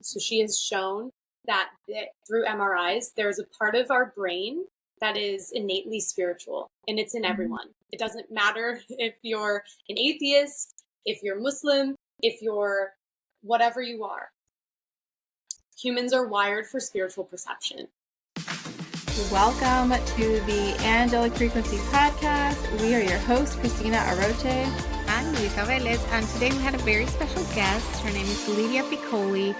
So she has shown that through MRIs, there's a part of our brain that is innately spiritual, and it's in everyone. It doesn't matter if you're an atheist, if you're Muslim, if you're whatever you are. Humans are wired for spiritual perception. Welcome to the Angelic Frequency Podcast. We are your hosts, Christina Aroche and Luisa Velez, and today we had a very special guest. Her name is Lydia Picoli.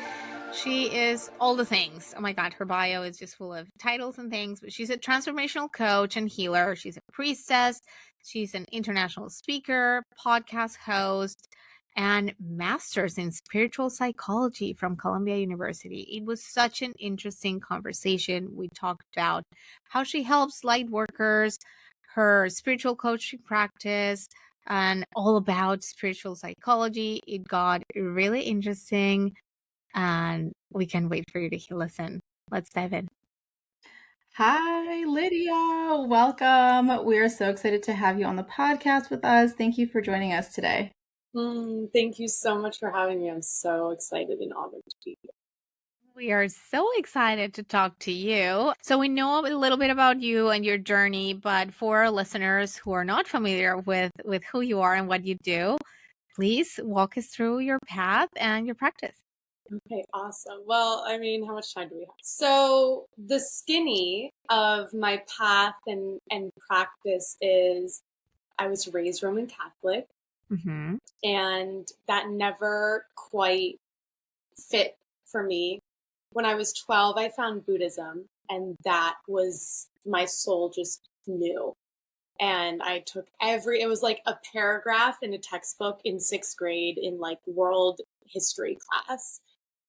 She is all the things. Oh my God, her bio is just full of titles and things, but she's a transformational coach and healer. She's a priestess. She's an international speaker, podcast host, and master's in spiritual psychology from Columbia University. It was such an interesting conversation. We talked about how she helps light workers, her spiritual coaching practice, and all about spiritual psychology. It got really interesting, and we can't wait for you to listen. Let's dive in. Hi, Lydia. Welcome. We are so excited to have you on the podcast with us. Thank you for joining us today. Thank you so much for having me. I'm so excited and honored to be here. We are so excited to talk to you. So we know a little bit about you and your journey, but for our listeners who are not familiar with who you are and what you do, please walk us through your path and your practice. Okay, awesome. Well, I mean, how much time do we have? So the skinny of my path and practice is I was raised Roman Catholic, and that never quite fit for me. When I was 12, I found Buddhism, and that was my soul just knew. And I took it was like a paragraph in a textbook in 6th grade in like world history class.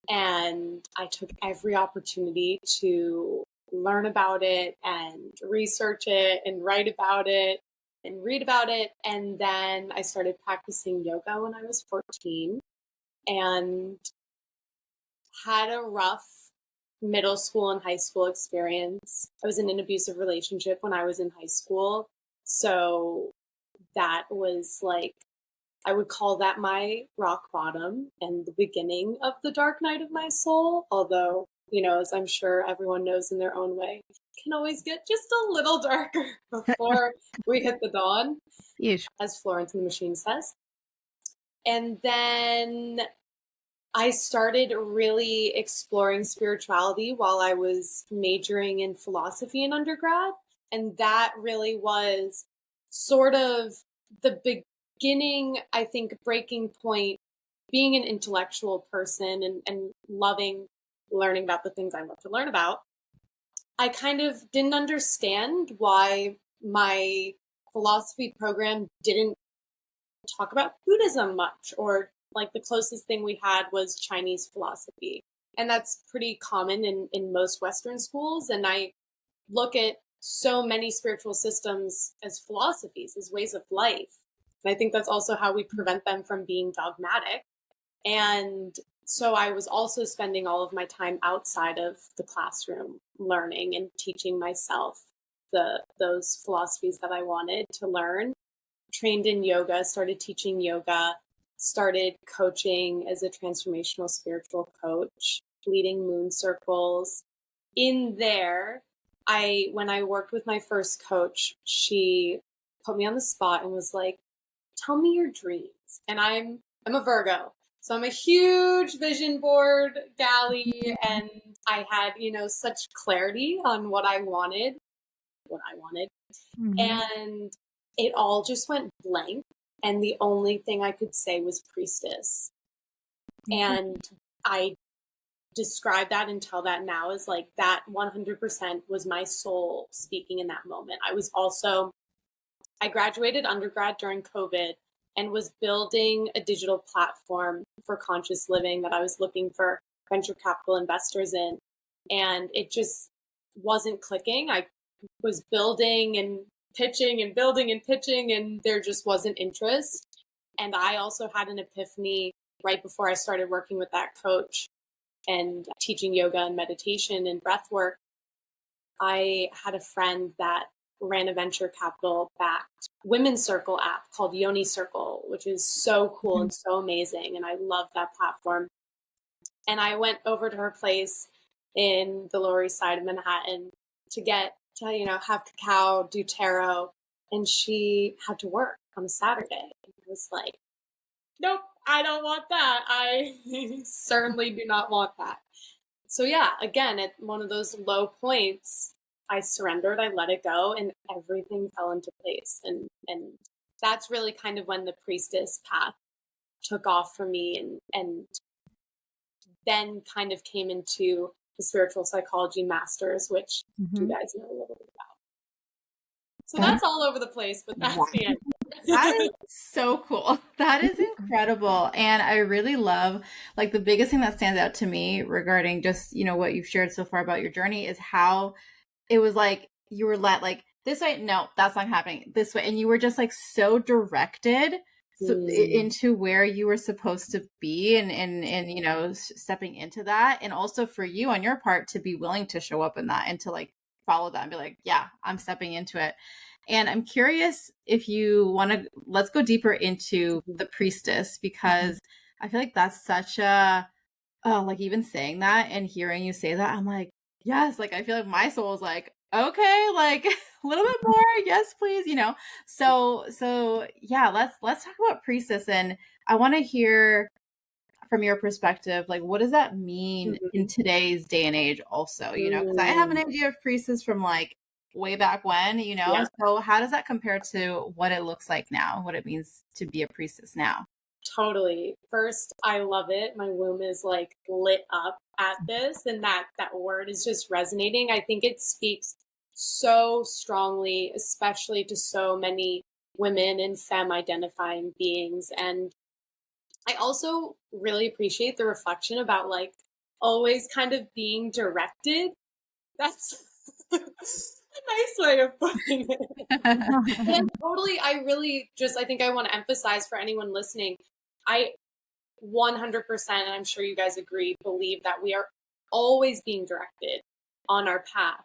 And I took every opportunity to learn about it and research it and write about it and read about it. And then I started practicing yoga when I was 14 and had a rough middle school and high school experience. I was in an abusive relationship when I was in high school. So that was like, I would call that my rock bottom and the beginning of the dark night of my soul. Although, as I'm sure everyone knows in their own way, it can always get just a little darker before we hit the dawn, as Florence and the Machine says. And then I started really exploring spirituality while I was majoring in philosophy in undergrad. And that really was sort of the beginning, I think, breaking point, being an intellectual person and loving learning about the things I love to learn about. I kind of didn't understand why my philosophy program didn't talk about Buddhism much, or like the closest thing we had was Chinese philosophy. And that's pretty common in most Western schools. And I look at so many spiritual systems as philosophies, as ways of life. And I think that's also how we prevent them from being dogmatic. And so I was also spending all of my time outside of the classroom learning and teaching myself those philosophies that I wanted to learn. Trained in yoga, started teaching yoga, started coaching as a transformational spiritual coach, leading moon circles. In there, when I worked with my first coach, she put me on the spot and was like, tell me your dreams. And I'm a Virgo. So I'm a huge vision board galley, and I had, such clarity on what I wanted. And it all just went blank. And the only thing I could say was priestess. And I describe that and tell that now as like that 100% was my soul speaking in that moment. I graduated undergrad during COVID and was building a digital platform for conscious living that I was looking for venture capital investors in. And it just wasn't clicking. I was building and pitching and building and pitching, and there just wasn't interest. And I also had an epiphany right before I started working with that coach and teaching yoga and meditation and breath work. I had a friend that ran a venture capital backed women's circle app called Yoni Circle, which is so cool and so amazing. And I love that platform. And I went over to her place in the Lower East Side of Manhattan to have cacao, do tarot. And she had to work on a Saturday. I was like, nope, I don't want that. I certainly do not want that. So yeah, again, at one of those low points, I surrendered, I let it go, and everything fell into place. And that's really kind of when the priestess path took off for me, and then kind of came into the spiritual psychology masters, which you guys know a little bit about. So that's all over the place, but that's the end. That is so cool. That is incredible. And I really love, like, the biggest thing that stands out to me regarding just, what you've shared so far about your journey is how it was like you were let, like, this way, no, that's not happening, this way. And you were just like so directed into where you were supposed to be and stepping into that. And also for you on your part to be willing to show up in that and to like follow that and be like, yeah, I'm stepping into it. And I'm curious if you want to, let's go deeper into the priestess, because I feel like that's such a, like even saying that and hearing you say that, I'm like, yes, like I feel like my soul is like, okay, like a little bit more, yes, please, So yeah, let's talk about priestess, and I want to hear from your perspective, like what does that mean in today's day and age also, because I have an idea of priestess from like way back when, Yeah. So how does that compare to what it looks like now, what it means to be a priestess now? Totally. First, I love it. My womb is like lit up at this, and that word is just resonating. I think it speaks so strongly, especially to so many women and femme identifying beings. And I also really appreciate the reflection about like always kind of being directed. That's a nice way of putting it. And totally, I think I want to emphasize for anyone listening, I 100%, and I'm sure you guys agree, believe that we are always being directed on our path,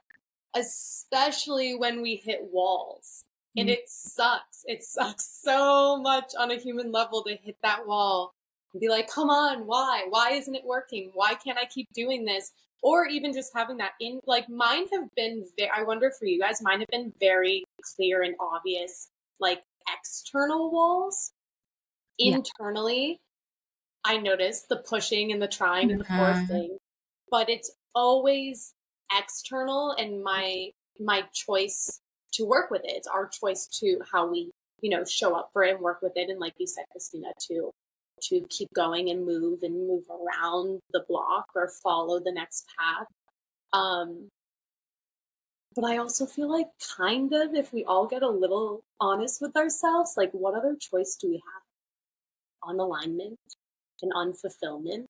especially when we hit walls. And it sucks. It sucks so much on a human level to hit that wall and be like, come on, why? Why isn't it working? Why can't I keep doing this? Or even just having that in, like, mine have been, I wonder for you guys, mine have been very clear and obvious, like external walls. Internally, I notice the pushing and the trying and the forcing, but it's always external and my choice to work with it. It's our choice to how we, show up for it and work with it. And like you said, Christina, to keep going and move around the block or follow the next path. But I also feel like kind of, if we all get a little honest with ourselves, like what other choice do we have on alignment and on fulfillment?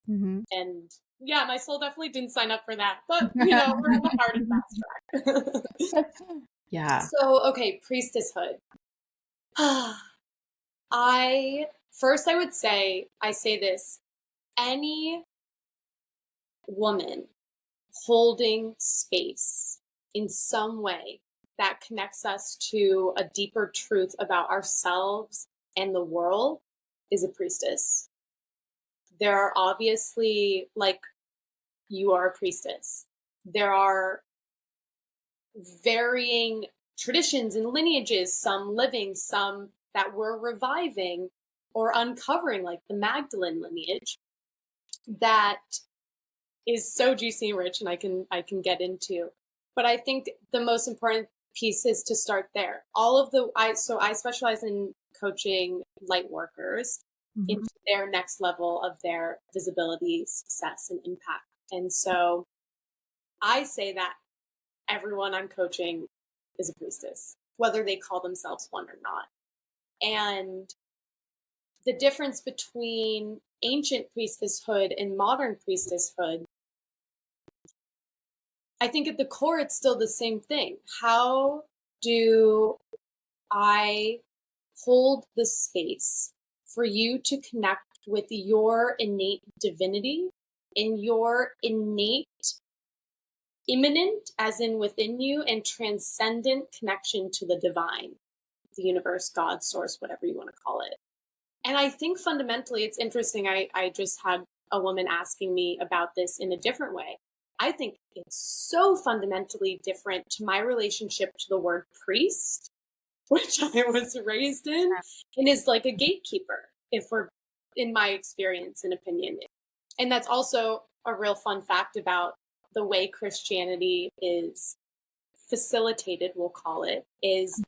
And yeah, my soul definitely didn't sign up for that, but we're on the hard and fast track. Yeah. So, okay, priestesshood. I would say, I say this, any woman holding space in some way that connects us to a deeper truth about ourselves and the world is a priestess. There are obviously, like, you are a priestess. There are varying traditions and lineages, some living, some that we're reviving or uncovering, like the Magdalene lineage, that is so juicy and rich, and I can get into. But I think the most important piece is to start there. I specialize in coaching light workers into their next level of their visibility, success, and impact. And so I say that everyone I'm coaching is a priestess, whether they call themselves one or not. And the difference between ancient priestesshood and modern priestesshood, I think at the core, it's still the same thing. How do I hold the space for you to connect with your innate divinity and your innate immanent, as in within you, and transcendent connection to the divine, the universe, God, source, whatever you want to call it? And I think fundamentally it's interesting. I just had a woman asking me about this in a different way. I think it's so fundamentally different to my relationship to the word priest, which I was raised in, and is like a gatekeeper, if we're, in my experience and opinion. And that's also a real fun fact about the way Christianity is facilitated, we'll call it, is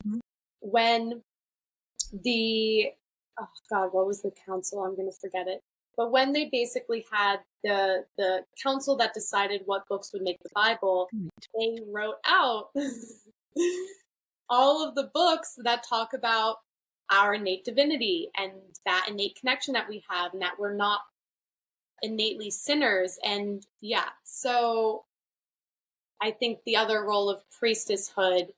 when the, oh God, what was the council? I'm going to forget it. But when they basically had the council that decided what books would make the Bible, they wrote out all of the books that talk about our innate divinity and that innate connection that we have, and that we're not innately sinners. And yeah, so I think the other role of priestesshood,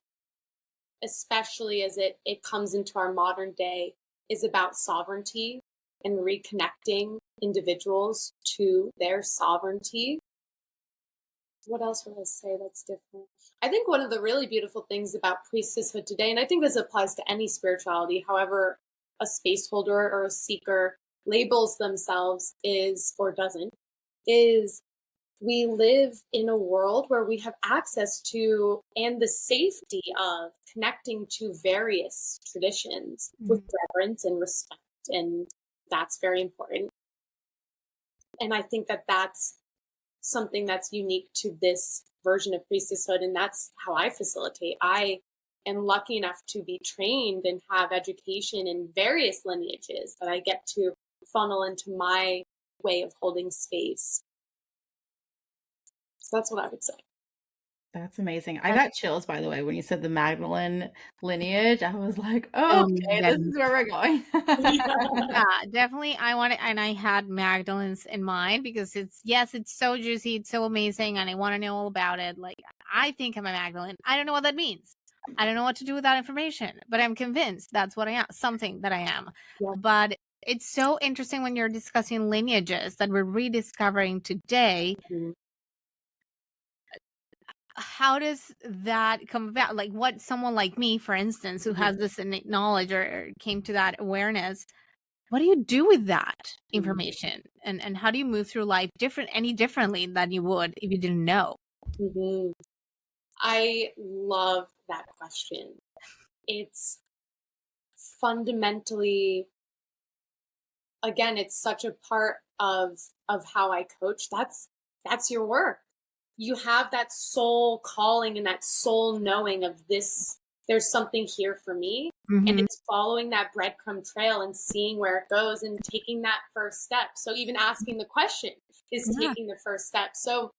especially as it comes into our modern day, is about sovereignty and reconnecting individuals to their sovereignty. What else would I say that's different? I think one of the really beautiful things about priestesshood today, and I think this applies to any spirituality, however a space holder or a seeker labels themselves is or doesn't, is we live in a world where we have access to and the safety of connecting to various traditions with reverence and respect. And that's very important. And I think that that's something that's unique to this version of priestesshood. And that's how I facilitate. I am lucky enough to be trained and have education in various lineages that I get to funnel into my way of holding space. So that's what I would say. That's amazing. I got chills, by the way, when you said the Magdalene lineage. I was like, oh, okay, this is where we're going. Yeah, definitely. I want it, and I had Magdalene's in mind because it's so juicy, it's so amazing, and I want to know all about it. Like, I think I'm a Magdalene. I don't know what that means. I don't know what to do with that information, but I'm convinced that's what I am, something that I am. Yeah. But it's so interesting when you're discussing lineages that we're rediscovering today. How does that come about? Like, what someone like me, for instance, who has this innate knowledge or came to that awareness, what do you do with that information? And how do you move through life differently than you would if you didn't know? I love that question. It's fundamentally, again, it's such a part of how I coach. That's your work. You have that soul calling and that soul knowing of this, there's something here for me. And it's following that breadcrumb trail and seeing where it goes and taking that first step. So even asking the question is taking the first step. So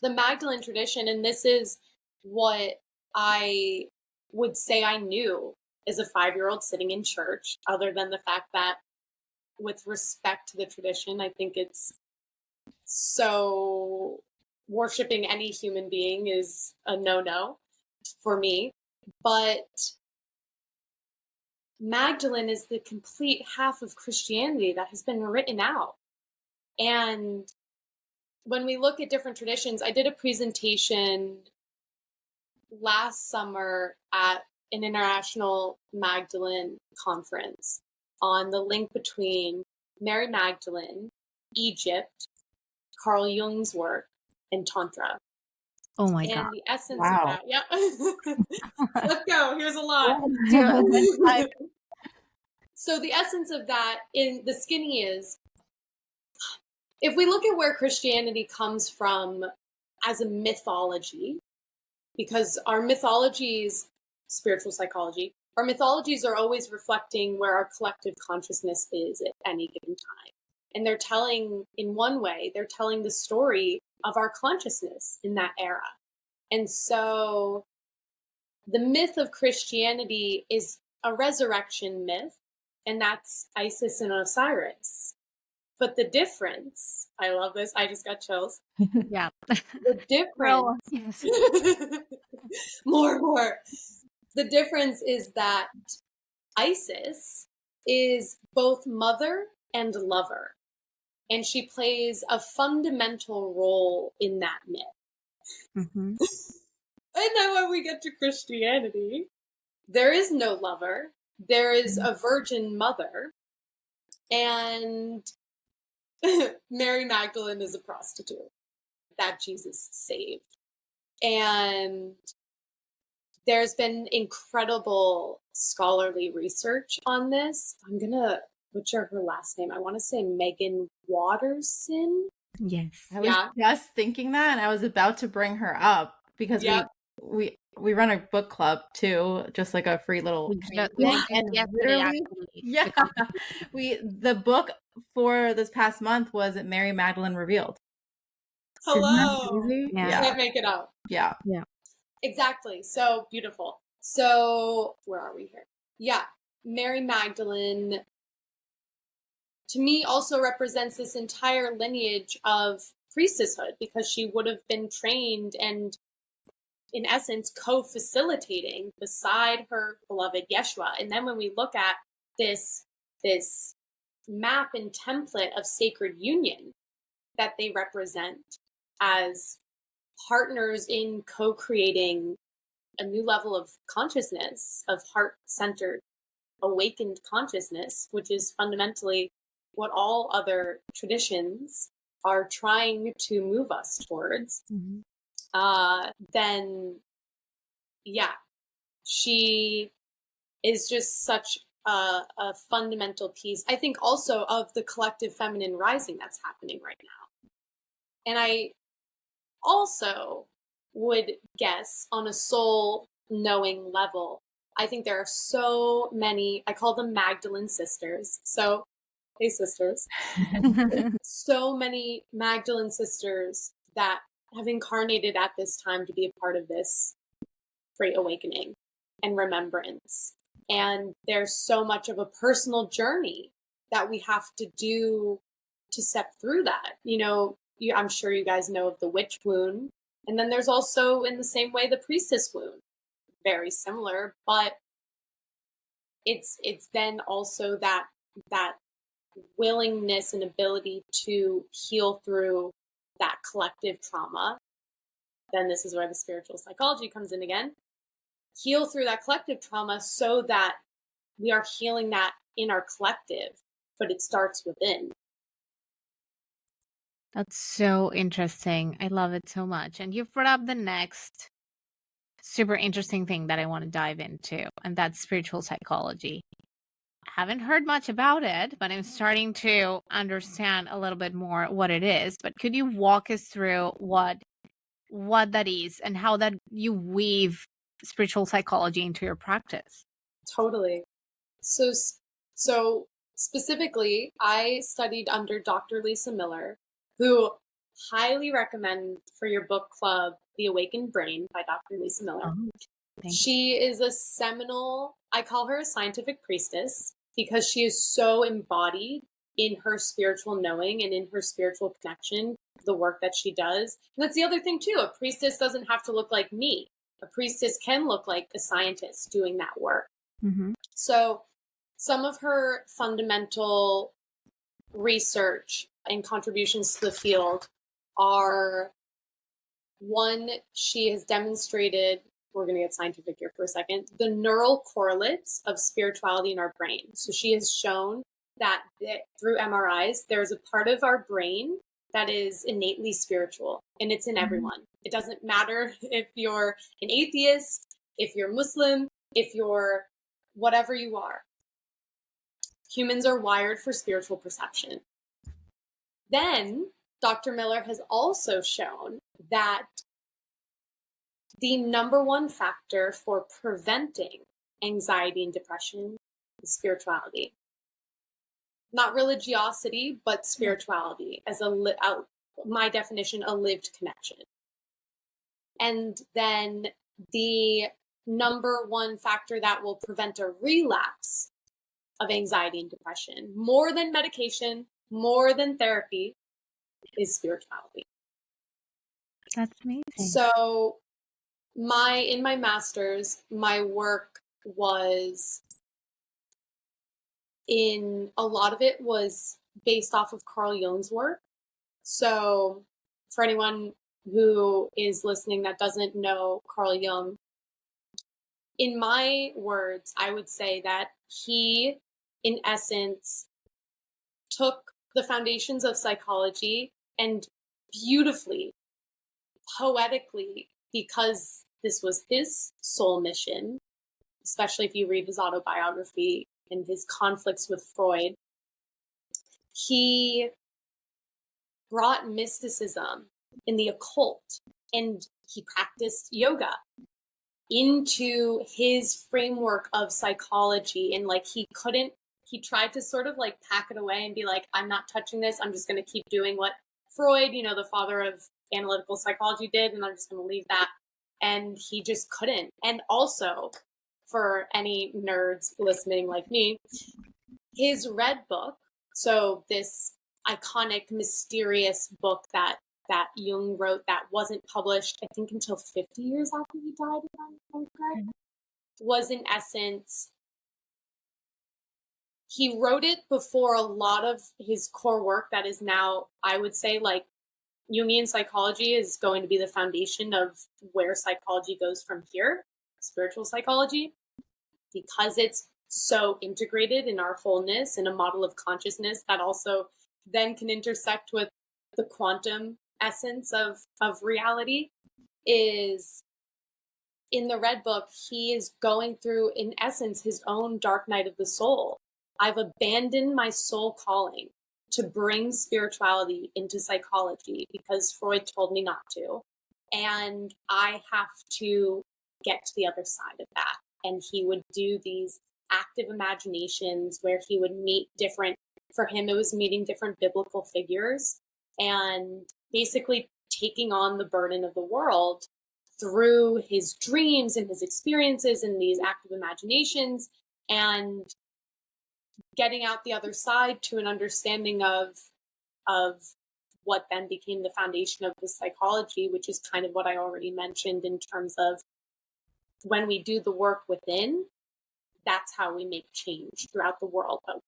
the Magdalene tradition, and this is what I would say I knew as a 5-year-old sitting in church, other than the fact that with respect to the tradition, I think it's so worshiping any human being is a no-no for me. But Magdalene is the complete half of Christianity that has been written out. And when we look at different traditions, I did a presentation last summer at an International Magdalene conference on the link between Mary Magdalene, Egypt, Carl Jung's work, and tantra. Oh my God. And the essence of that, yeah. Let's go. Here's a lot. So the essence of that in the skinny is, if we look at where Christianity comes from as a mythology, because our mythologies, spiritual psychology, our mythologies are always reflecting where our collective consciousness is at any given time. And they're telling, in one way, they're telling the story of our consciousness in that era. And so the myth of Christianity is a resurrection myth, and that's Isis and Osiris. But the difference, I love this, I just got chills. Yeah. The difference, more. The difference is that Isis is both mother and lover, and she plays a fundamental role in that myth. And then when we get to Christianity, there is no lover, there is a virgin mother, and Mary Magdalene is a prostitute that Jesus saved. And there's been incredible scholarly research on this. I'm going to butcher her last name. I want to say Megan Watterson. Yes. I was just thinking that, and I was about to bring her up because we run a book club too, just like a free little community. And literally, the book for this past month was Mary Magdalene Revealed. Hello. Yeah. Can't make it up. Yeah. Yeah. Exactly. So beautiful. So where are we here? Yeah. Mary Magdalene, to me, also represents this entire lineage of priestesshood, because she would have been trained and, in essence, co-facilitating beside her beloved Yeshua. And then when we look at this map and template of sacred union that they represent as partners in co-creating a new level of consciousness, of heart-centered, awakened consciousness, which is fundamentally what all other traditions are trying to move us towards, then, yeah, she is just such a fundamental piece, I think, also of the collective feminine rising that's happening right now. And I also would guess, on a soul knowing level, I think there are so many, I call them Magdalene sisters. So, hey sisters. So many Magdalene sisters that have incarnated at this time to be a part of this great awakening and remembrance. And there's so much of a personal journey that we have to do to step through that. You know, I'm sure you guys know of the witch wound. And then there's also, in the same way, the priestess wound. Very similar, but it's then also that willingness and ability to heal through that collective trauma. Then this is where the spiritual psychology comes in again. Heal through that collective trauma so that we are healing that in our collective, but it starts within. That's so interesting. I love it so much. And you've brought up the next super interesting thing that I want to dive into, and that's spiritual psychology. I haven't heard much about it, but I'm starting to understand a little bit more what it is. But could you walk us through what that is and how that you weave spiritual psychology into your practice? Totally. So specifically, I studied under Dr. Lisa Miller, who highly recommend for your book club, The Awakened Brain by Dr. Lisa Miller. She is a seminal, I call her a scientific priestess, because she is so embodied in her spiritual knowing and in her spiritual connection, the work that she does. And that's the other thing too. A priestess doesn't have to look like me. A priestess can look like a scientist doing that work. So some of her fundamental research and contributions to the field are, one, she has demonstrated, we're going to get scientific here for a second, the neural correlates of spirituality in our brain. So she has shown that through MRIs, there's a part of our brain that is innately spiritual, and it's in everyone. It doesn't matter if you're an atheist, if you're Muslim, if you're whatever you are. Humans are wired for spiritual perception. Then Dr. Miller has also shown that the number one factor for preventing anxiety and depression is spirituality. Not religiosity, but spirituality as my definition, a lived connection. And then the number one factor that will prevent a relapse of anxiety and depression, more than medication, more than therapy, is spirituality. That's amazing. So in my master's, my work was a lot of it was based off of Carl Jung's work. So for anyone who is listening that doesn't know Carl Jung, in my words, I would say that he, in essence, took the foundations of psychology, and beautifully, poetically, because this was his soul mission, especially if you read his autobiography and his conflicts with Freud, he brought mysticism in the occult, and he practiced yoga into his framework of psychology. And like, he tried to sort of like pack it away and be like, I'm not touching this. I'm just going to keep doing what Freud, the father of analytical psychology, did. And I'm just going to leave that. And he just couldn't. And also, for any nerds listening like me, his Red Book, so this iconic, mysterious book that Jung wrote that wasn't published, I think, until 50 years after he died, if I'm correct, was in essence, he wrote it before a lot of his core work that is now, I would say, like, Jungian psychology is going to be the foundation of where psychology goes from here, spiritual psychology, because it's so integrated in our wholeness in a model of consciousness that also then can intersect with the quantum essence of reality. Is in the Red Book, he is going through, in essence, his own dark night of the soul. I've abandoned my soul calling to bring spirituality into psychology because Freud told me not to. And I have to get to the other side of that. And he would do these active imaginations where he would meet for him, it was meeting different biblical figures and basically taking on the burden of the world through his dreams and his experiences and these active imaginations, and getting out the other side to an understanding of what then became the foundation of the psychology, which is kind of what I already mentioned in terms of when we do the work within, that's how we make change throughout the world. But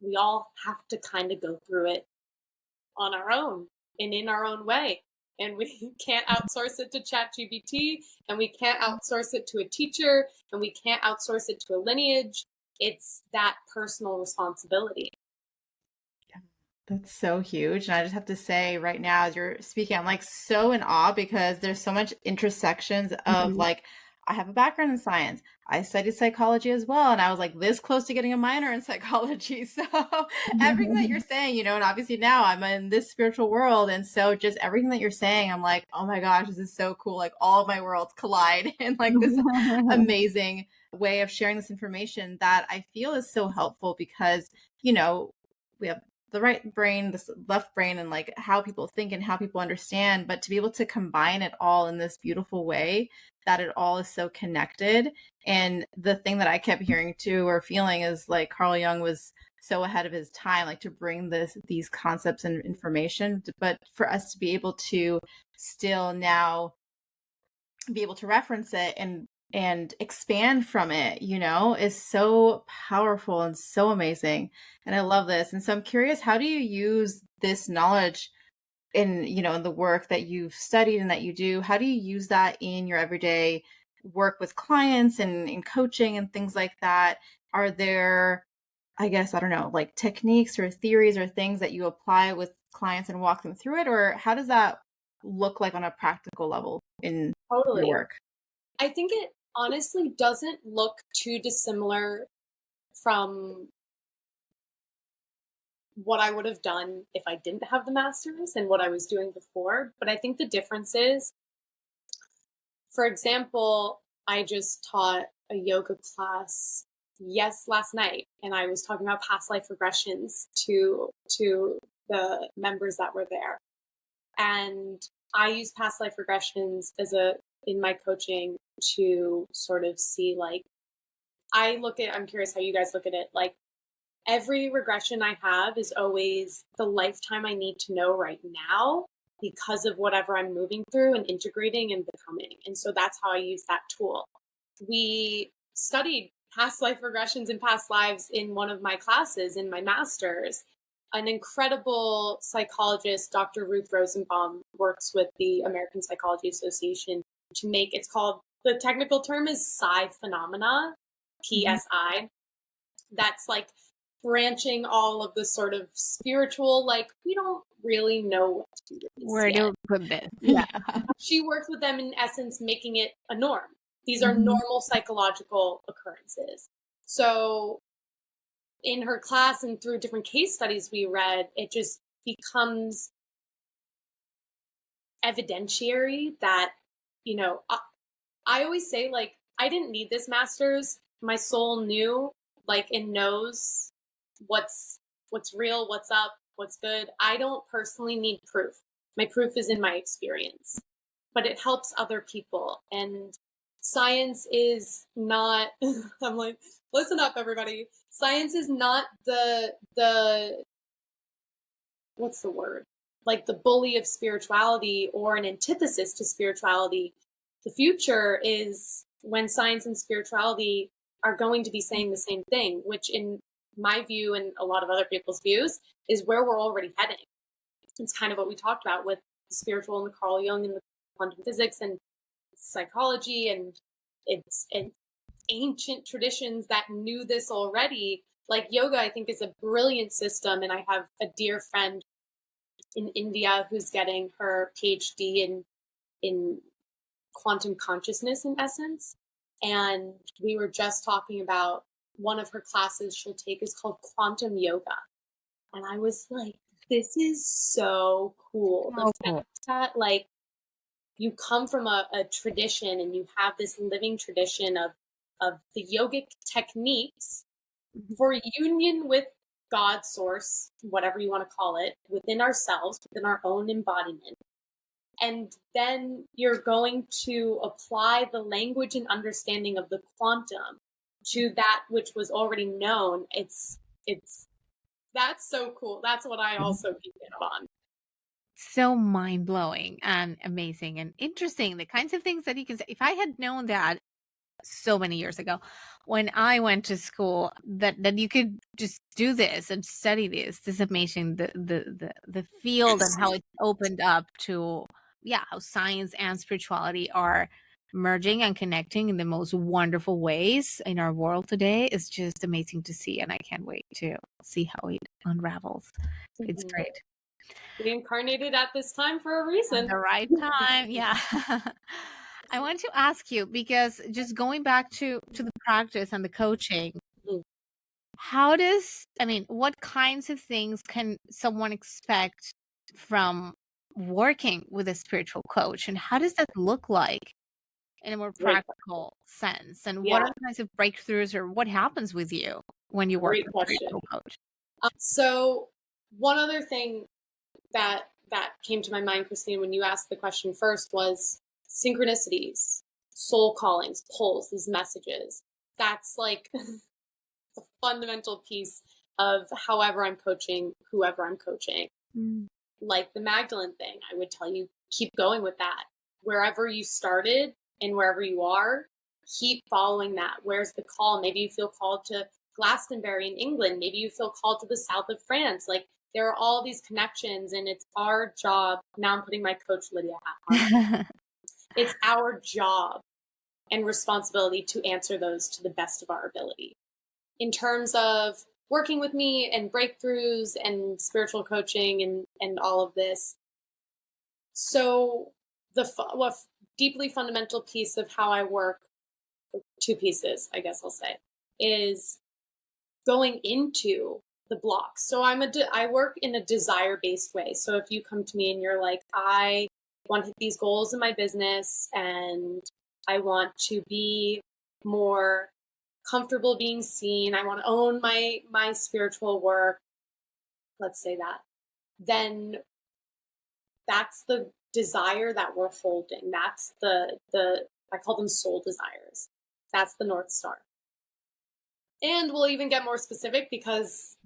we all have to kind of go through it on our own and in our own way. And we can't outsource it to ChatGPT, and we can't outsource it to a teacher, and we can't outsource it to a lineage. It's that personal responsibility. That's so huge. And I just have to say right now, as you're speaking, I'm like so in awe because there's so much intersections of like, I have a background in science. I studied psychology as well. And I was like this close to getting a minor in psychology. So everything that you're saying, and obviously now I'm in this spiritual world. And so just everything that you're saying, I'm like, oh my gosh, this is so cool. Like all of my worlds collide in like this amazing way of sharing this information that I feel is so helpful because, we have the right brain, the left brain, and like how people think and how people understand, but to be able to combine it all in this beautiful way that it all is so connected. And the thing that I kept hearing too or feeling is like Carl Jung was so ahead of his time, like to bring these concepts and information, but for us to be able to still now be able to reference it and expand from it, is so powerful and so amazing. And I love this. And so I'm curious, how do you use this knowledge in, in the work that you've studied and that you do? How do you use that in your everyday work with clients and in coaching and things like that? Are there, I guess, I don't know, like techniques or theories or things that you apply with clients and walk them through it? Or how does that look like on a practical level in your work? I think it honestly doesn't look too dissimilar from what I would have done if I didn't have the master's and what I was doing before. But I think the difference is, for example, I just taught a yoga class, last night, and I was talking about past life regressions to the members that were there. And I use past life regressions in my coaching to sort of see, like, I'm curious how you guys look at it. Like, every regression I have is always the lifetime I need to know right now because of whatever I'm moving through and integrating and becoming. And so that's how I use that tool. We studied past life regressions and past lives in one of my classes in my master's. An incredible psychologist, Dr. Ruth Rosenbaum, works with the American Psychology Association to make, it's called, the technical term is psi phenomena, PSI. That's like branching all of the sort of spiritual, like, we don't really know what to do with this Where yet. to put this? Yeah. She worked with them in essence, making it a norm. These are normal psychological occurrences. So in her class and through different case studies we read, it just becomes evidentiary that, you know, I always say, like, I didn't need this master's. My soul knew, like, it knows what's real, what's up, what's good. I don't personally need proof. My proof is in my experience, but it helps other people. And science is not, I'm like, listen up, everybody. Science is not the what's the word? Like the bully of spirituality or an antithesis to spirituality. The future is when science and spirituality are going to be saying the same thing, which in my view and a lot of other people's views is where we're already heading. It's kind of what we talked about with the spiritual and the Carl Jung and the quantum physics and psychology, and it's ancient traditions that knew this already. Like yoga, I think, is a brilliant system. And I have a dear friend in India who's getting her PhD in quantum consciousness, in essence. And we were just talking about one of her classes she'll take is called quantum yoga. And I was like, this is so cool. The fact that, like, you come from a tradition and you have this living tradition of the yogic techniques for union with God, source, whatever you want to call it, within ourselves, within our own embodiment. And then you're going to apply the language and understanding of the quantum to that which was already known. It's that's so cool. That's what I also keep it on. So mind-blowing and amazing and interesting, the kinds of things that you can say. If I had known that so many years ago when I went to school, that you could just do this and study this is amazing. The field and how it's opened up to, how science and spirituality are merging and connecting in the most wonderful ways in our world today is just amazing to see, and I can't wait to see how it unravels. It's great. We incarnated at this time for a reason. At the right time. Yeah. I want to ask you, because just going back to the practice and the coaching, what kinds of things can someone expect from working with a spiritual coach, and how does that look like in a more practical sense? And what are the kinds of breakthroughs, or what happens with you when you work with a spiritual coach? So one other thing that came to my mind, Christine, when you asked the question first was synchronicities, soul callings, pulls, these messages. That's like a fundamental piece of however I'm coaching, whoever I'm coaching. Like the Magdalene thing, I would tell you, keep going with that. Wherever you started and wherever you are, keep following that. Where's the call? Maybe you feel called to Glastonbury in England. Maybe you feel called to the south of France. Like, there are all these connections, and it's our job. Now I'm putting my coach Lydia hat on. It's our job and responsibility to answer those to the best of our ability. In terms of working with me and breakthroughs and spiritual coaching and all of this. So the deeply fundamental piece of how I work, two pieces, I guess I'll say, is going into the blocks. So I work in a desire-based way. So if you come to me and you're like, I want to hit these goals in my business and I want to be more comfortable being seen, I want to own my spiritual work, let's say that, then that's the desire that we're holding. That's the I call them soul desires. That's the North Star. And we'll even get more specific because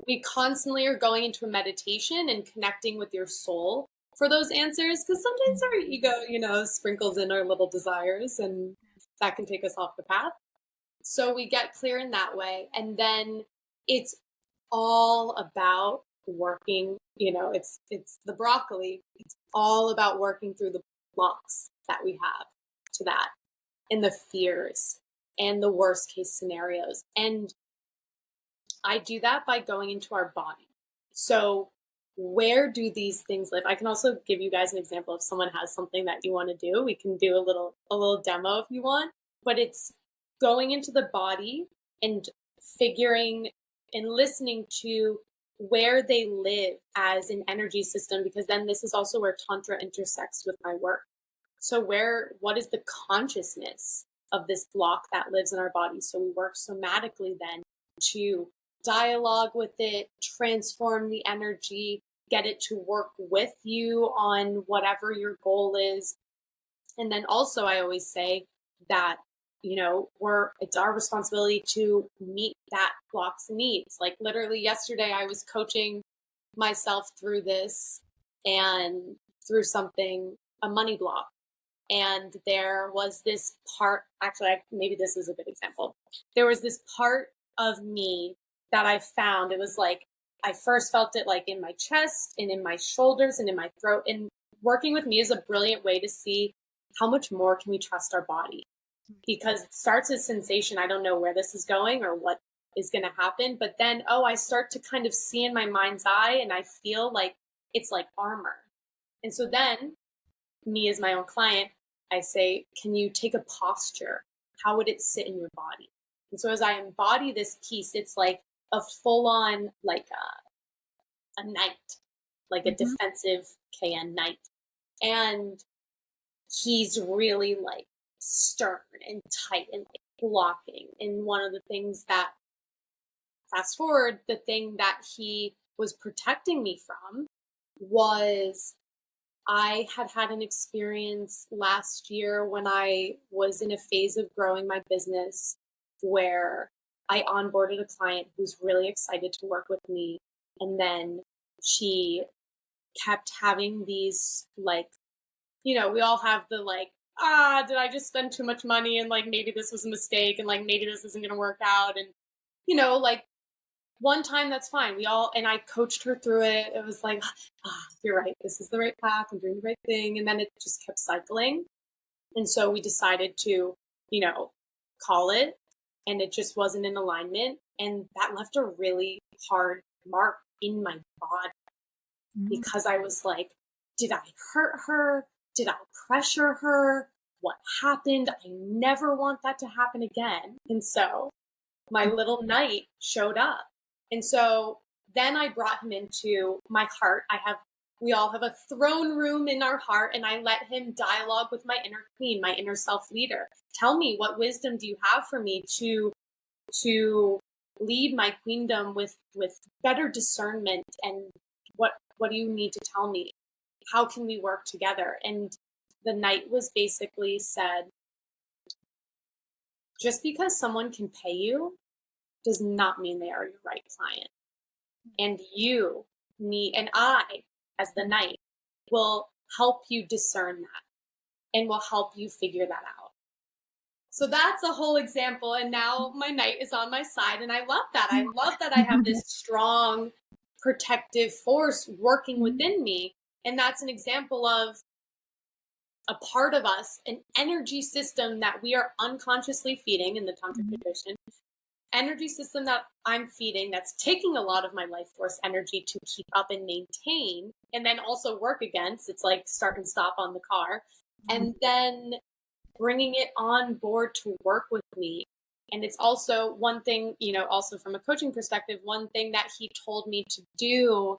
we constantly are going into a meditation and connecting with your soul for those answers, because sometimes our ego, sprinkles in our little desires, and that can take us off the path. So we get clear in that way. And then it's all about working, it's the broccoli. It's all about working through the blocks that we have to that, and the fears and the worst case scenarios. And I do that by going into our body. So where do these things live? I can also give you guys an example. If someone has something that you want to do, we can do a little demo if you want. But it's going into the body and figuring and listening to where they live as an energy system, because then this is also where Tantra intersects with my work. So what is the consciousness of this block that lives in our body? So we work somatically then to dialogue with it, transform the energy, get it to work with you on whatever your goal is. And then also I always say that, it's our responsibility to meet that block's needs. Like literally yesterday I was coaching myself through this and through something, a money block. And there was this part, actually, maybe this is a good example. There was this part of me that I found. It was like, I first felt it like in my chest and in my shoulders and in my throat. And working with me is a brilliant way to see how much more can we trust our body, because it starts as sensation. I don't know where this is going or what is going to happen. But then, I start to kind of see in my mind's eye and I feel like it's like armor. And so then me as my own client, I say, can you take a posture? How would it sit in your body? And so as I embody this piece, it's like a full on, like a knight, like a defensive KN knight. And he's really like stern and tight and like blocking. And one of the things that, fast forward, the thing that he was protecting me from was, I had an experience last year when I was in a phase of growing my business where I onboarded a client who's really excited to work with me. And then she kept having these, like, we all have the like, did I just spend too much money? And like, maybe this was a mistake and like, maybe this isn't going to work out. And, like, one time, that's fine. And I coached her through it. It was like, you're right. This is the right path. I'm doing the right thing. And then it just kept cycling. And so we decided to, call it, and it just wasn't in alignment. And that left a really hard mark in my body because I was like, did I hurt her? Did I pressure her? What happened? I never want that to happen again. And so my little knight showed up. And so then I brought him into my heart. We all have a throne room in our heart, and I let him dialogue with my inner queen, my inner self leader. Tell me, what wisdom do you have for me to lead my queendom with better discernment? And what do you need to tell me? How can we work together? And the knight was basically said, just because someone can pay you does not mean they are your right client. And you, me, and I, as the knight, will help you discern that and will help you figure that out. So that's a whole example. And now my knight is on my side. And I love that. I love that I have this strong protective force working within me. And that's an example of a part of us, an energy system that we are unconsciously feeding in the Tantra tradition. Energy system that I'm feeding that's taking a lot of my life force energy to keep up and maintain, and then also work against. It's like start and stop on the car, and then bringing it on board to work with me. And it's also one thing, also from a coaching perspective, one thing that he told me to do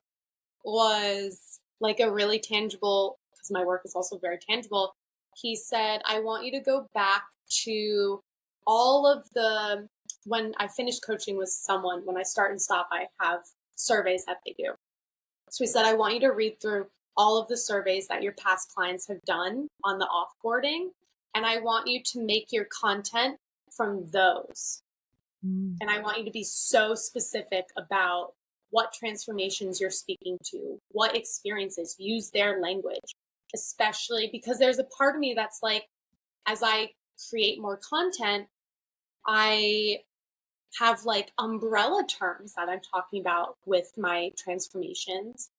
was like a really tangible, because my work is also very tangible. He said, I want you to go back to all of when I finish coaching with someone, when I start and stop, I have surveys that they do. So he said, I want you to read through all of the surveys that your past clients have done on the offboarding. And I want you to make your content from those. And I want you to be so specific about what transformations you're speaking to, what experiences, use their language, especially because there's a part of me that's like, as I create more content, I have like umbrella terms that I'm talking about with my transformations.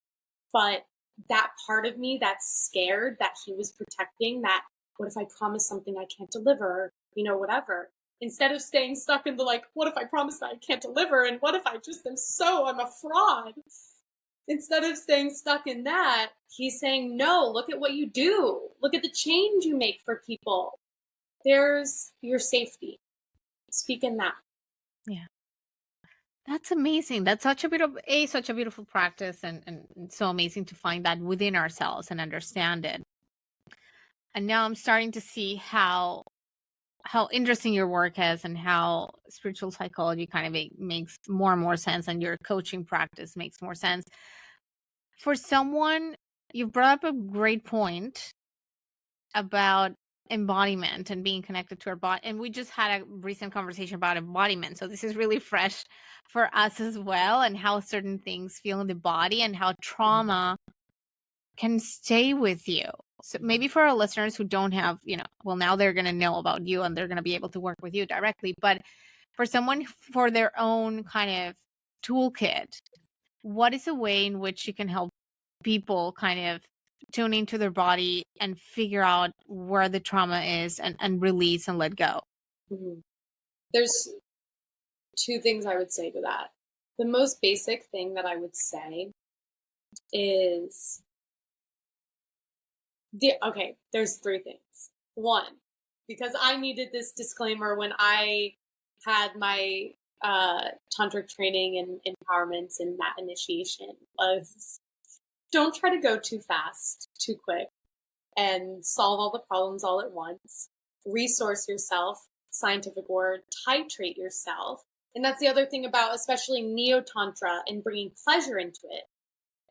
But that part of me that's scared that he was protecting, that what if I promise something I can't deliver, whatever. Instead of staying stuck in the like, what if I promise that I can't deliver? And what if I just I'm a fraud? Instead of staying stuck in that, he's saying, no, look at what you do. Look at the change you make for people. There's your safety. Speak in that. Yeah. That's amazing. That's such a beautiful practice, and so amazing to find that within ourselves and understand it. And now I'm starting to see how interesting your work is, and how spiritual psychology kind of makes more and more sense, and your coaching practice makes more sense. For someone, you brought up a great point about embodiment and being connected to our body, and we just had a recent conversation about embodiment, so this is really fresh for us as well, and how certain things feel in the body and how trauma can stay with you. So maybe for our listeners who don't have, well, now they're going to know about you and they're going to be able to work with you directly, but for someone, for their own kind of toolkit, what is a way in which you can help people kind of tune into their body and figure out where the trauma is, and release and let go? Mm-hmm. There's two things I would say to that. The most basic thing that I would say is there's three things. One, because I needed this disclaimer when I had my tantric training and empowerments and that initiation, was don't try to go too fast, too quick, and solve all the problems all at once. Resource yourself, scientific word, titrate yourself. And that's the other thing about especially neo-tantra and bringing pleasure into it.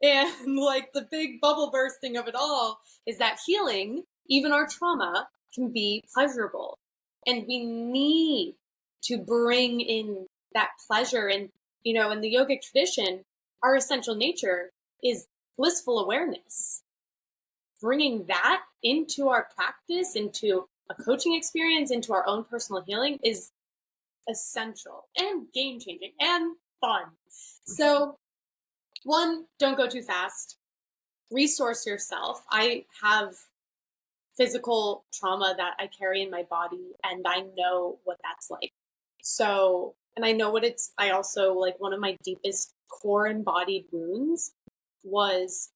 And like the big bubble bursting of it all is that healing, even our trauma, can be pleasurable. And we need to bring in that pleasure. And, in the yogic tradition, our essential nature is blissful awareness. Bringing that into our practice, into a coaching experience, into our own personal healing is essential and game-changing and fun. So, one, don't go too fast. Resource yourself. I have physical trauma that I carry in my body, and I know what that's like. So, and I know I also, like, one of my deepest core embodied wounds was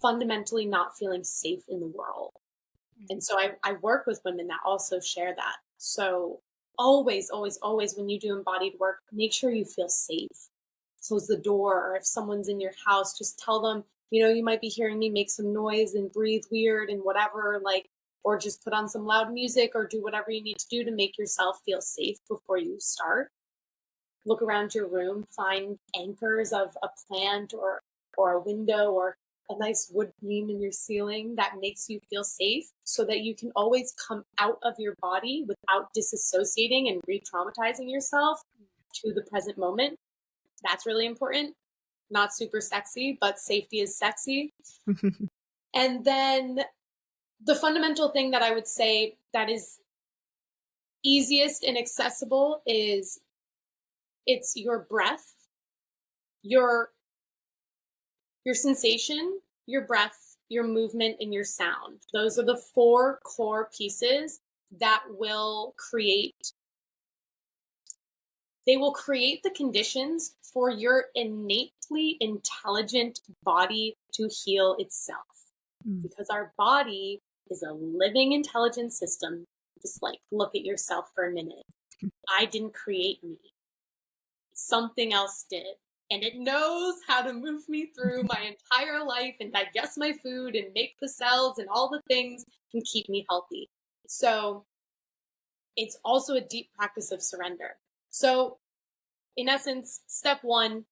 fundamentally not feeling safe in the world. And so I work with women that also share that. So always, always, always, when you do embodied work, make sure you feel safe. Close the door, or if someone's in your house, just tell them, you might be hearing me make some noise and breathe weird and whatever, or just put on some loud music, or do whatever you need to do to make yourself feel safe before you start. Look around your room, find anchors of a plant or a window or a nice wood beam in your ceiling that makes you feel safe, so that you can always come out of your body without disassociating and re-traumatizing yourself to the present moment. That's really important. Not super sexy, but safety is sexy. And then the fundamental thing that I would say that is easiest and accessible is it's your breath, your sensation, your breath, your movement, and your sound. Those are the four core pieces that will create the conditions for your innately intelligent body to heal itself. Because our body is a living intelligent system. Just look at yourself for a minute. I didn't create me. Something else did. And it knows how to move me through my entire life and digest my food and make the cells and all the things can keep me healthy. So it's also a deep practice of surrender. So in essence, step one,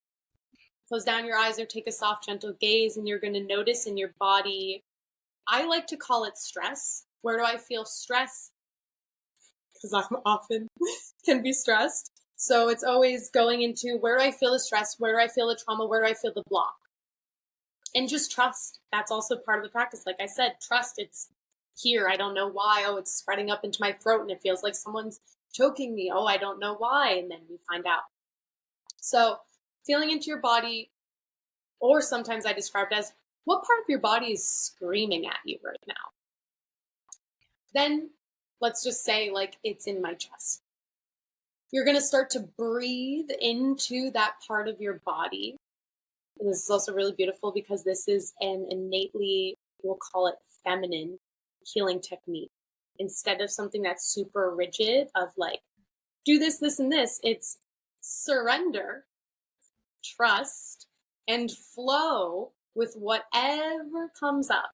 close down your eyes or take a soft, gentle gaze, and you're going to notice in your body, I like to call it stress. Where do I feel stress? Because I'm often can be stressed. So it's always going into, where do I feel the stress? Where do I feel the trauma? Where do I feel the block? And just trust. That's also part of the practice. Like I said, trust. It's here. I don't know why. Oh, it's spreading up into my throat and it feels like someone's choking me. Oh, I don't know why. And then we find out. So feeling into your body, or sometimes I describe it as, what part of your body is screaming at you right now? Then let's just say it's in my chest. you're going to start to breathe into that part of your body. And this is also really beautiful because this is an innately, we'll call it feminine healing technique. Instead of something that's super rigid of like, do this, this, and this, it's surrender, trust, and flow with whatever comes up.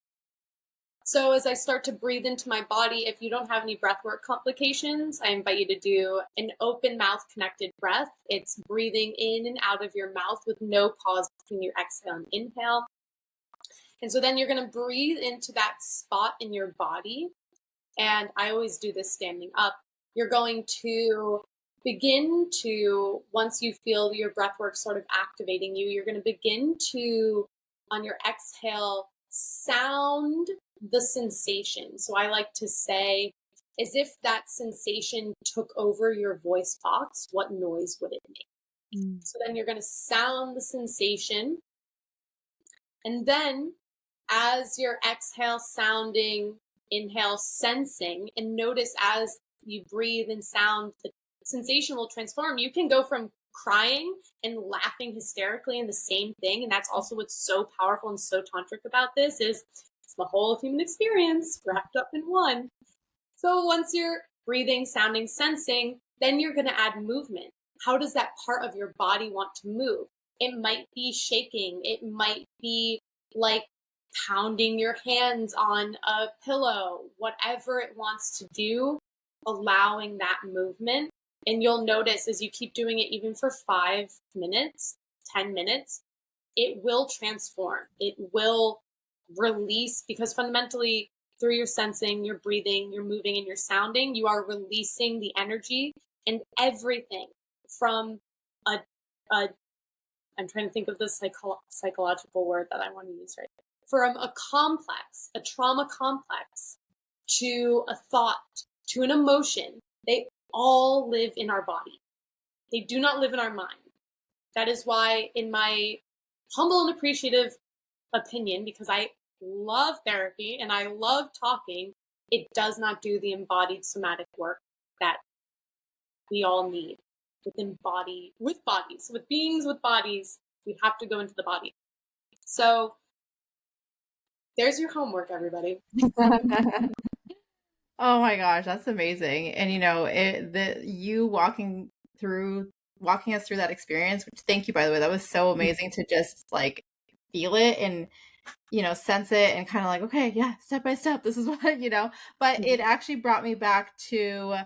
So as I start to breathe into my body, if you don't have any breathwork complications, I invite you to do an open mouth connected breath. It's breathing in and out of your mouth with no pause between your exhale and inhale. And so then you're going to breathe into that spot in your body. And I always do this standing up. You're going to begin to, once you feel your breathwork sort of activating you, you're going to begin to, on your exhale, sound the sensation. So I like to say, as if that sensation took over your voice box, what noise would it make? So then you're going to sound the sensation. And then as your exhale sounding, inhale sensing, and notice as you breathe and sound, the sensation will transform. You can go from crying and laughing hysterically in the same thing. And that's also what's so powerful and so tantric about this is it's the whole human experience wrapped up in one. So once you're breathing, sounding, sensing, then you're going to add movement. How does that part of your body want to move? It might be shaking. It might be like pounding your hands on a pillow, whatever it wants to do, allowing that movement. And you'll notice as you keep doing it, even for 5 minutes, 10 minutes, it will transform. It will release, because fundamentally through your sensing, your breathing, your moving, and your sounding, you are releasing the energy and everything from I'm trying to think of the psychological word that I want to use right now. From a complex, a trauma complex, to a thought, to an emotion, they all live in our body. They do not live in our mind. That is why, in my humble and appreciative opinion, because I love therapy and I love talking, it does not do the embodied somatic work that we all need. With bodies, with beings with bodies, we have to go into the body. So there's your homework, everybody. Oh my gosh, that's amazing. And you walking us through that experience, which thank you, by the way, that was so amazing to just like feel it and sense it and kind of like, okay, yeah, step by step, this is what, but it actually brought me back to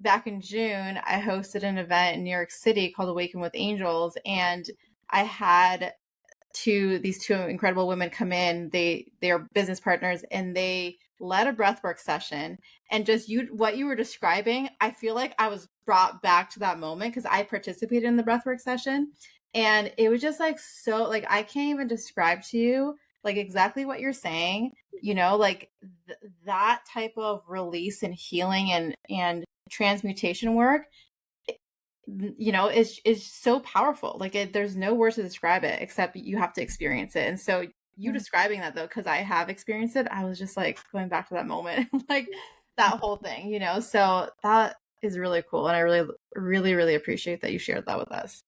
back in June. I hosted an event in New York City called Awaken with Angels, and I had these two incredible women come in. They are business partners, and they led a breathwork session. And just what you were describing, I feel like I was brought back to that moment because I participated in the breathwork session, and it was just like so like I can't even describe to you like exactly what you're saying. Like that type of release and healing and transmutation work is so powerful. Like there's no words to describe it except you have to experience it. And so you describing that, though, because I have experienced it, I was just like going back to that moment, like that whole thing, so that is really cool. And I really, really, really appreciate that you shared that with us.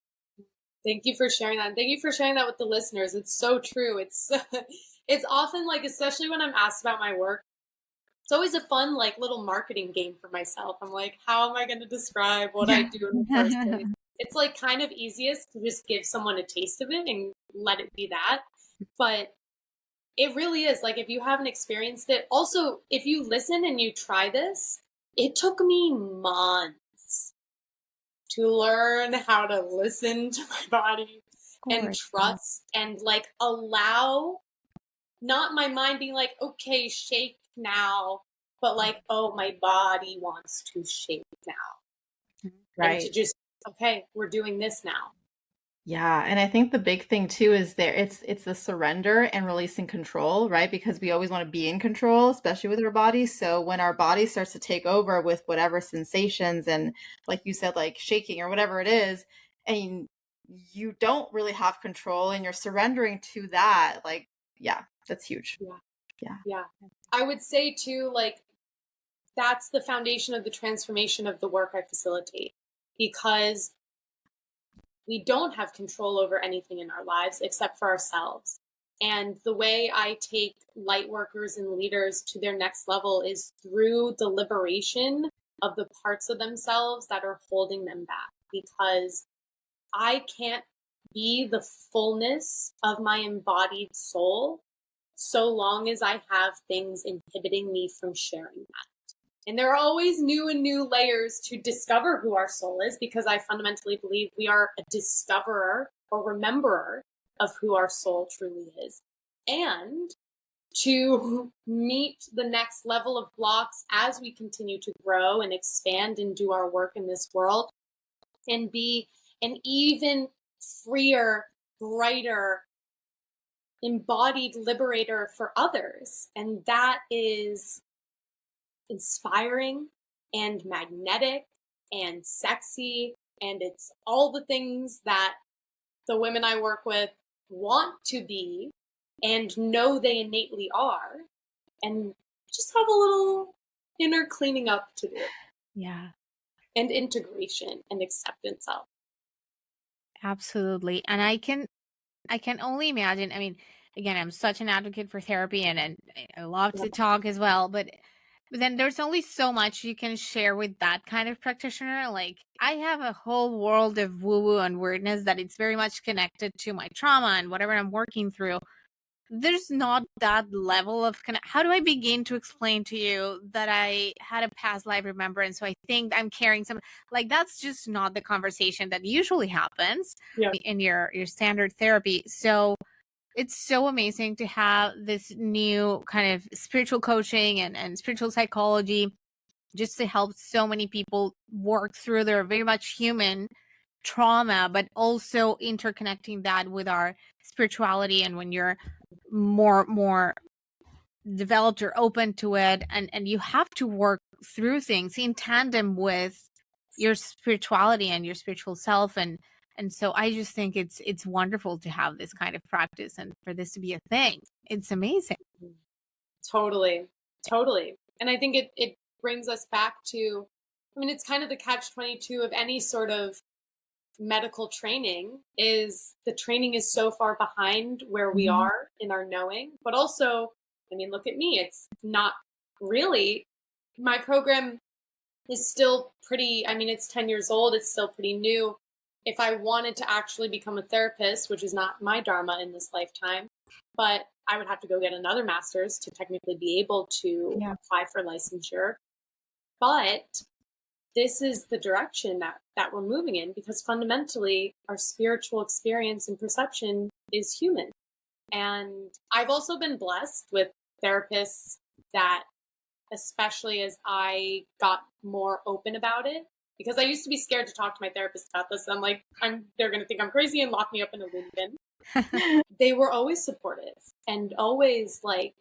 Thank you for sharing that. Thank you for sharing that with the listeners. It's so true. It's often like, especially when I'm asked about my work, it's always a fun, like, little marketing game for myself. I'm like, how am I going to describe what I do in the first place? It's like kind of easiest to just give someone a taste of it and let it be that. But it really is like, if you haven't experienced it, also, if you listen and you try this, it took me months to learn how to listen to my body and trust and like allow, not my mind being like, okay, shake now, but like, oh, my body wants to shake now. Right. And to just, okay, we're doing this now. Yeah. And I think the big thing too is it's the surrender and releasing control, right? Because we always want to be in control, especially with our bodies. So when our body starts to take over with whatever sensations and like you said, like shaking or whatever it is, and you don't really have control and you're surrendering to that, like, yeah, that's huge. Yeah. I would say too, like, that's the foundation of the transformation of the work I facilitate. because we don't have control over anything in our lives except for ourselves. And the way I take light workers and leaders to their next level is through the liberation of the parts of themselves that are holding them back, because I can't be the fullness of my embodied soul so long as I have things inhibiting me from sharing that. And there are always new and new layers to discover who our soul is, because I fundamentally believe we are a discoverer or rememberer of who our soul truly is. And to meet the next level of blocks as we continue to grow and expand and do our work in this world, and be an even freer, brighter, embodied liberator for others. And that is inspiring and magnetic and sexy, and it's all the things that the women I work with want to be and know they innately are, and just have a little inner cleaning up to do. Yeah. And integration and acceptance of. Absolutely. And I can only imagine, I mean, again, I'm such an advocate for therapy, and I love to talk as well, but then there's only so much you can share with that kind of practitioner. Like, I have a whole world of woo-woo and weirdness that it's very much connected to my trauma and whatever I'm working through. There's not that level of how do I begin to explain to you that I had a past life remembrance, so I think I'm carrying some, like, that's just not the conversation that usually happens in your standard therapy. So it's so amazing to have this new kind of spiritual coaching and spiritual psychology just to help so many people work through their very much human trauma, but also interconnecting that with our spirituality. And when you're more developed or open to it, and you have to work through things in tandem with your spirituality and your spiritual self, and so I just think it's wonderful to have this kind of practice and for this to be a thing. It's amazing. Totally. And I think it brings us back to, I mean, it's kind of the catch-22 of any sort of medical training, is the training is so far behind where we are in our knowing. But also, I mean, look at me. It's not really, my program is still pretty, I mean, it's 10 years old. It's still pretty new. If I wanted to actually become a therapist, which is not my dharma in this lifetime, but I would have to go get another master's to technically be able to apply for licensure. But this is the direction that we're moving in, because fundamentally our spiritual experience and perception is human. And I've also been blessed with therapists that, especially as I got more open about it, because I used to be scared to talk to my therapist about this. I'm like, they're going to think I'm crazy and lock me up in a loony bin. They were always supportive and always like,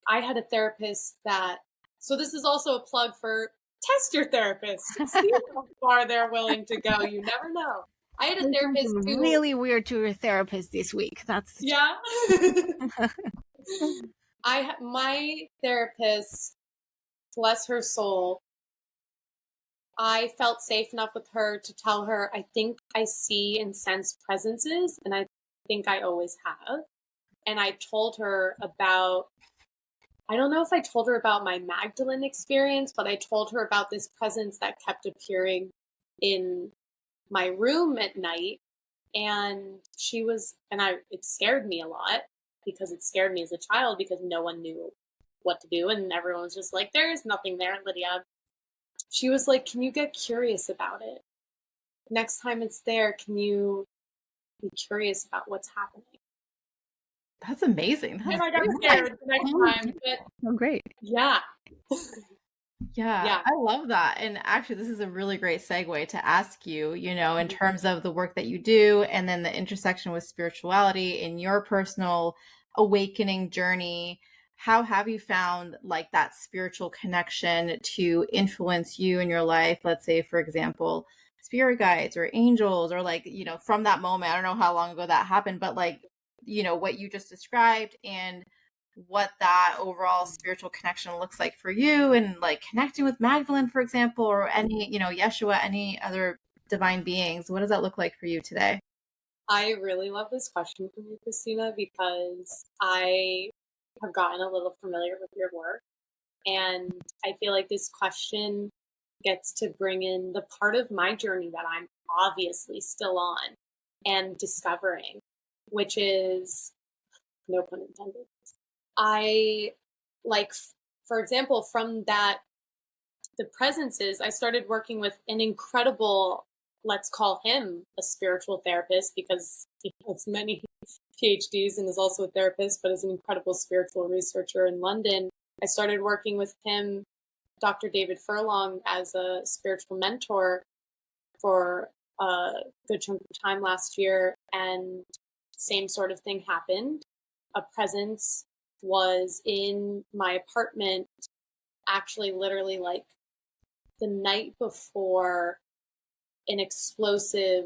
I had a therapist that, so this is also a plug for test your therapist. See how far they're willing to go. You never know. I had a therapist who really weird to your therapist this week. That's my therapist, bless her soul, I felt safe enough with her to tell her, I think I see and sense presences, and I think I always have. And I told her about, I don't know if I told her about my Magdalene experience, but I told her about this presence that kept appearing in my room at night. And she was, and it scared me a lot, because it scared me as a child, because no one knew what to do. And everyone was just like, there's nothing there, Lydia. She was like, can you get curious about it? Next time it's there, can you be curious about what's happening? That's amazing. And I got scared the next time. Oh, great. Yeah. Yeah, I love that. And actually, this is a really great segue to ask you, in terms of the work that you do, and then the intersection with spirituality in your personal awakening journey. How have you found like that spiritual connection to influence you in your life? Let's say, for example, spirit guides or angels, or like, from that moment, I don't know how long ago that happened, but like, what you just described, and what that overall spiritual connection looks like for you, and like connecting with Magdalene, for example, or any, Yeshua, any other divine beings. What does that look like for you today? I really love this question from you, Christina, because I have gotten a little familiar with your work. And I feel like this question gets to bring in the part of my journey that I'm obviously still on and discovering, which is, no pun intended. I like, for example, from that, the presences, I started working with an incredible, let's call him a spiritual therapist, because he has many PhDs and is also a therapist, but is an incredible spiritual researcher in London. I started working with him, Dr. David Furlong, as a spiritual mentor for a good chunk of time last year, and same sort of thing happened. A presence was in my apartment, actually literally like the night before an explosive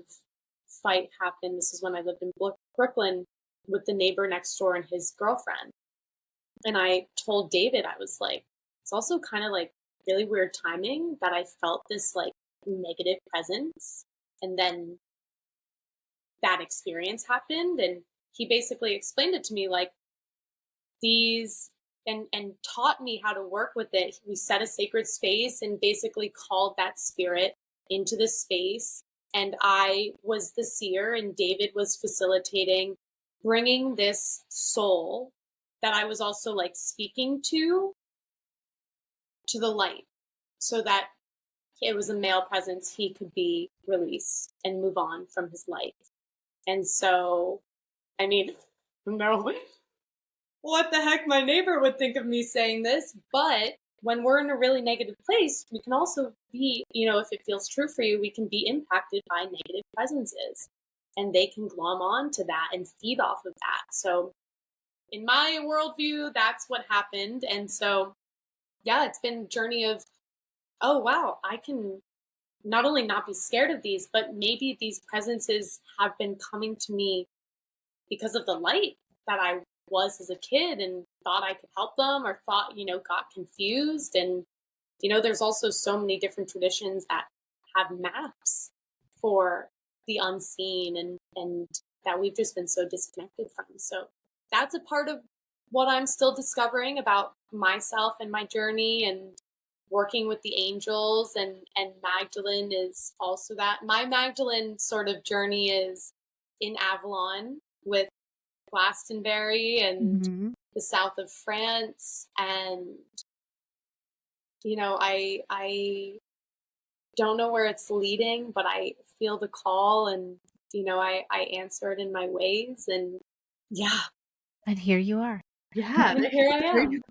fight happened. This is when I lived in Brooklyn with the neighbor next door and his girlfriend. And I told David, I was like, it's also kind of like really weird timing that I felt this like negative presence. And then that experience happened. And he basically explained it to me like these, and taught me how to work with it. We set a sacred space and basically called that spirit into the space. And I was the seer and David was facilitating bringing this soul that I was also like speaking to the light, so that it was a male presence, he could be released and move on from his life. And so, I mean, no, what the heck my neighbor would think of me saying this, but when we're in a really negative place, we can also be, you know, if it feels true for you, we can be impacted by negative presences, and they can glom on to that and feed off of that. So in my worldview, that's what happened. And so, yeah, it's been a journey of, oh, wow, I can not only not be scared of these, but maybe these presences have been coming to me because of the light that I was as a kid and thought I could help them, or thought, you know, got confused. And, you know, there's also so many different traditions that have maps for the unseen and that we've just been so disconnected from. So that's a part of what I'm still discovering about myself and my journey, and working with the angels, and Magdalene is also that. My Magdalene sort of journey is in Avalon with Glastonbury and the south of France. And, you know, I don't know where it's leading, but I feel the call, and, you know, I answer it in my ways. And yeah. And here you are. Yeah, and here I am.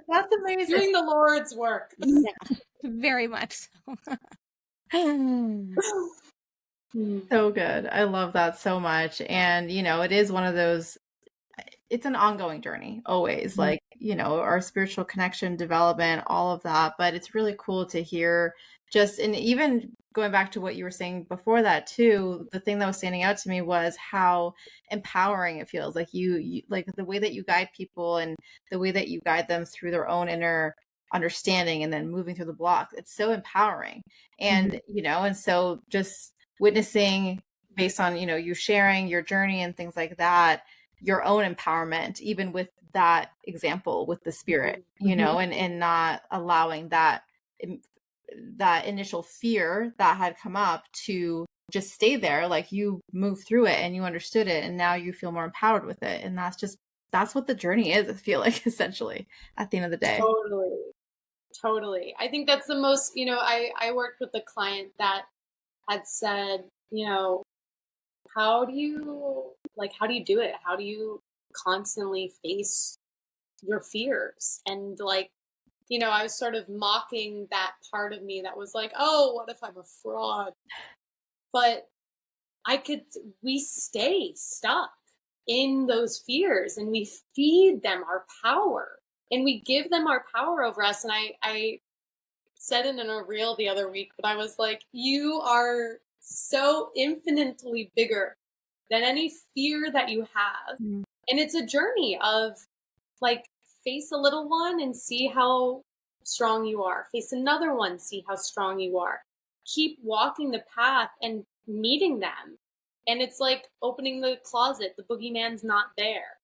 That's amazing. Doing the Lord's work. Yeah, very much so. So good. I love that so much. And, you know, it is one of those, it's an ongoing journey always, like, you know, our spiritual connection, development, all of that. But it's really cool to hear just, and even going back to what you were saying before that too, the thing that was standing out to me was how empowering it feels. Like you like the way that you guide people and the way that you guide them through their own inner understanding and then moving through the blocks. It's so empowering. And, you know, and so just witnessing based on, you know, you sharing your journey and things like that, your own empowerment, even with that example with the spirit, you know, and not allowing that initial fear that had come up to just stay there. Like you moved through it and you understood it, and now you feel more empowered with it. And that's what the journey is, I feel like, essentially at the end of the day. Totally. I think that's the most, you know, I worked with a client that had said, you know, how do you do it? How do you constantly face your fears? And like, you know, I was sort of mocking that part of me that was like, oh, what if I'm a fraud? But we stay stuck in those fears, and we feed them our power, and we give them our power over us. And I said it in a reel the other week, but I was like, you are so infinitely bigger than any fear that you have. And it's a journey of like, face a little one and see how strong you are. Face another one, see how strong you are. keep walking the path and meeting them. And it's like opening the closet, the boogeyman's not there,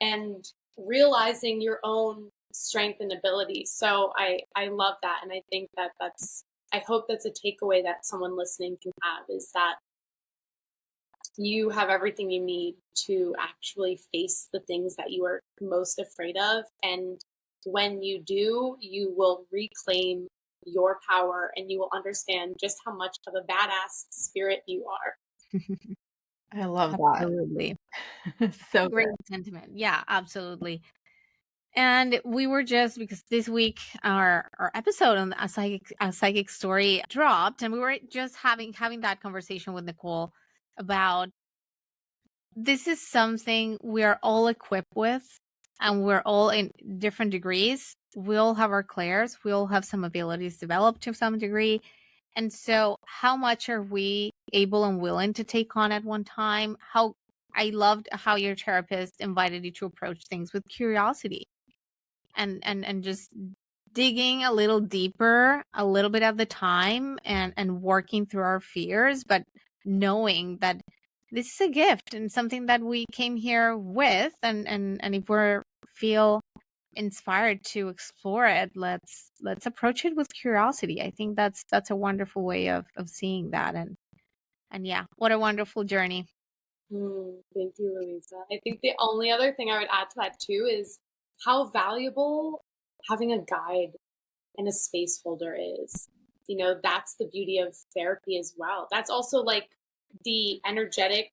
and realizing your own strength and ability. So I love that. And I think that I hope that's a takeaway that someone listening can have, is that you have everything you need to actually face the things that you are most afraid of. And when you do, you will reclaim your power and you will understand just how much of a badass spirit you are. I love that. Absolutely. So Great good. sentiment. Yeah, absolutely. And we were just, because this week our episode on a psychic story dropped, and we were just having that conversation with Nicole about, this is something we are all equipped with, and we're all in different degrees. We all have our clairs. We all have some abilities developed to some degree. And so how much are we able and willing to take on at one time? I loved how your therapist invited you to approach things with curiosity and just digging a little deeper, a little bit at the time, and working through our fears, but knowing that this is a gift and something that we came here with, and if we feel inspired to explore it, let's approach it with curiosity. I think that's a wonderful way of seeing that. And yeah, what a wonderful journey. Thank you, Louisa. I think the only other thing I would add to that too is how valuable having a guide and a space holder is. You know, that's the beauty of therapy as well. That's also like the energetic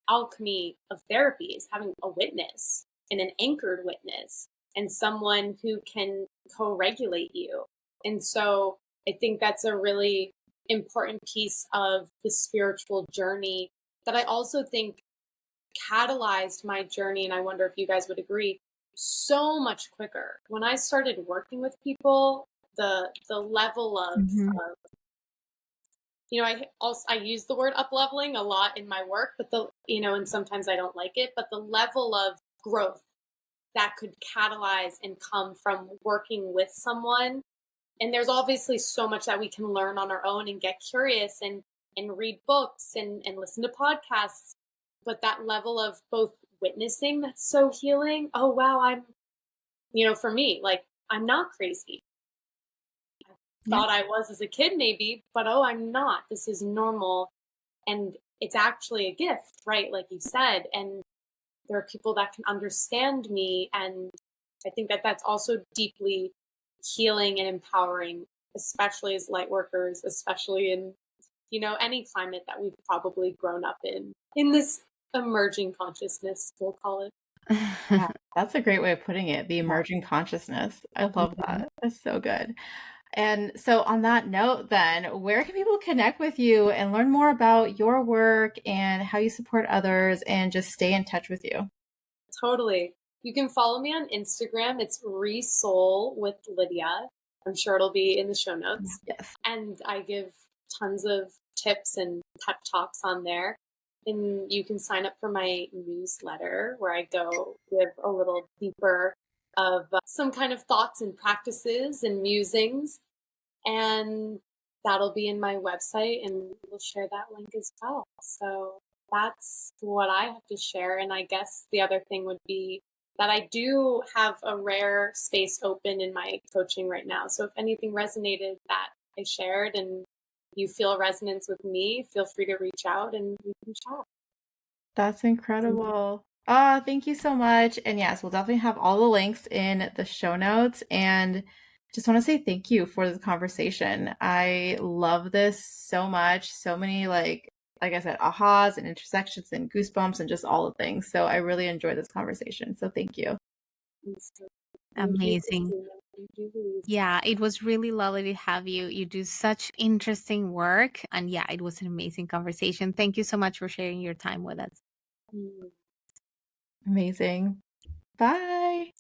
alchemy of therapy, is having a witness, and an anchored witness, and someone who can co-regulate you. And so I think that's a really important piece of the spiritual journey that I also think catalyzed my journey. And I wonder if you guys would agree, so much quicker. When I started working with people, the level of, you know, I use the word up leveling a lot in my work, but and sometimes I don't like it, but the level of growth that could catalyze and come from working with someone. And there's obviously so much that we can learn on our own and get curious and read books and listen to podcasts. But that level of both witnessing, that's so healing. Oh, wow. For me, like, I'm not crazy. I thought I was as a kid, maybe, but I'm not. This is normal. And it's actually a gift, right? Like you said. And there are people that can understand me. And I think that that's also deeply healing and empowering, especially as light workers, especially in, any climate that we've probably grown up in this emerging consciousness, we'll call it. Yeah, that's a great way of putting it, the emerging consciousness. I love that. That's so good. And so on that note, then, where can people connect with you and learn more about your work and how you support others and just stay in touch with you? Totally. You can follow me on Instagram. It's Resoul with Lydia. I'm sure it'll be in the show notes. Yes. And I give tons of tips and pep talks on there. And you can sign up for my newsletter, where I go give a little deeper of some kind of thoughts and practices and musings. And that'll be in my website, and we'll share that link as well. So that's what I have to share. And I guess the other thing would be that I do have a rare space open in my coaching right now. So if anything resonated that I shared and you feel resonance with me, feel free to reach out and we can chat. That's incredible. Ah, thank you so much. And yes, we'll definitely have all the links in the show notes. And just want to say thank you for this conversation. I love this so much. So many, like I said, ahas and intersections and goosebumps and just all the things. So I really enjoyed this conversation. So thank you. Amazing. Yeah, it was really lovely to have you. You do such interesting work. And yeah, it was an amazing conversation. Thank you so much for sharing your time with us. Amazing. Bye.